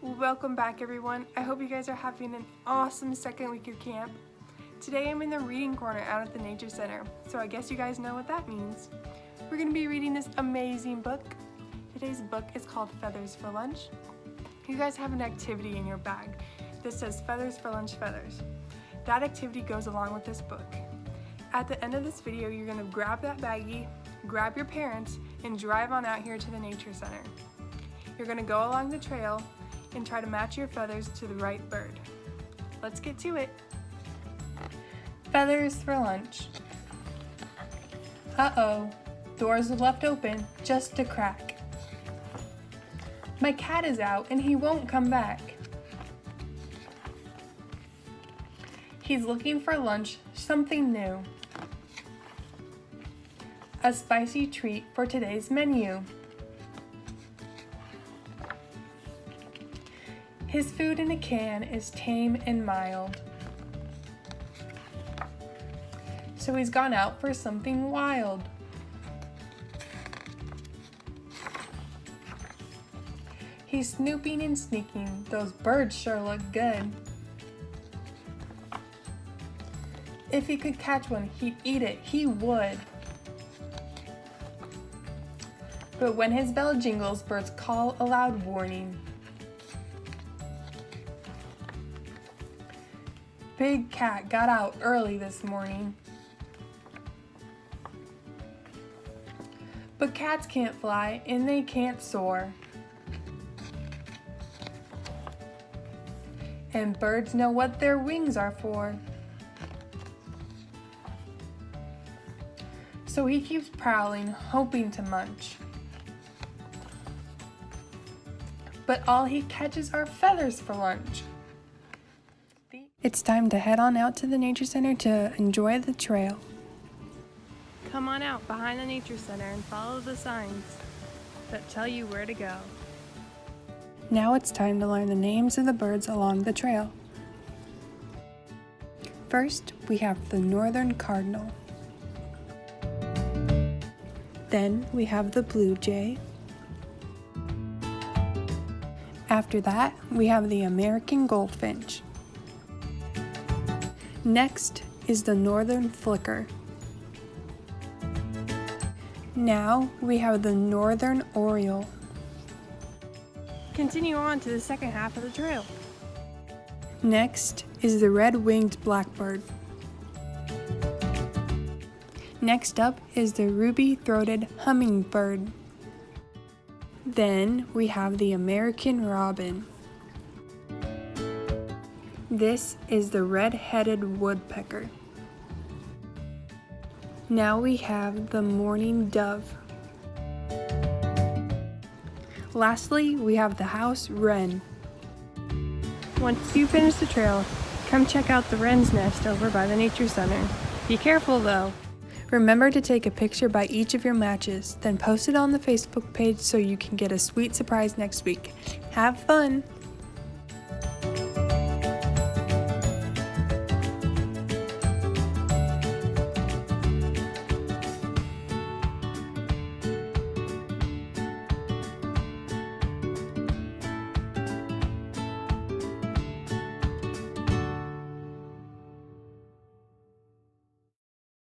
Welcome back, everyone. I hope you guys are having an awesome second week of camp. Today I'm in the reading corner out at the Nature Center, so I guess you guys know what that means. We're going to be reading this amazing book. Today's book is called Feathers for Lunch. You guys have an activity in your bag that says Feathers for Lunch Feathers. That activity goes along with this book. At the end of this video, you're going to grab that baggie, grab your parents, and drive on out here to the Nature Center. You're going to go along the trail and try to match your feathers to the right bird. Let's get to it. Feathers for lunch. Uh-oh, doors are left open just a crack. My cat is out and he won't come back. He's looking for lunch, something new. A spicy treat for today's menu. His food in a can is tame and mild. So he's gone out for something wild. He's snooping and sneaking, those birds sure look good. If he could catch one, he'd eat it, he would. But when his bell jingles, birds call a loud warning. Big cat got out early this morning. But cats can't fly and they can't soar. And birds know what their wings are for. So he keeps prowling, hoping to munch. But all he catches are feathers for lunch. It's time to head on out to the Nature Center to enjoy the trail. Come on out behind the Nature Center and follow the signs that tell you where to go. Now it's time to learn the names of the birds along the trail. First, we have the northern cardinal. Then we have the blue jay. After that, we have the American goldfinch. Next is the northern flicker. Now we have the northern oriole. Continue on to the second half of the trail. Next is the red-winged blackbird. Next up is the ruby-throated hummingbird. Then we have the American robin. This is the red-headed woodpecker. Now we have the mourning dove. Lastly, we have the house wren. Once you finish the trail, come check out the wren's nest over by the Nature Center. Be careful though. Remember to take a picture by each of your matches, then post it on the Facebook page so you can get a sweet surprise next week. Have fun!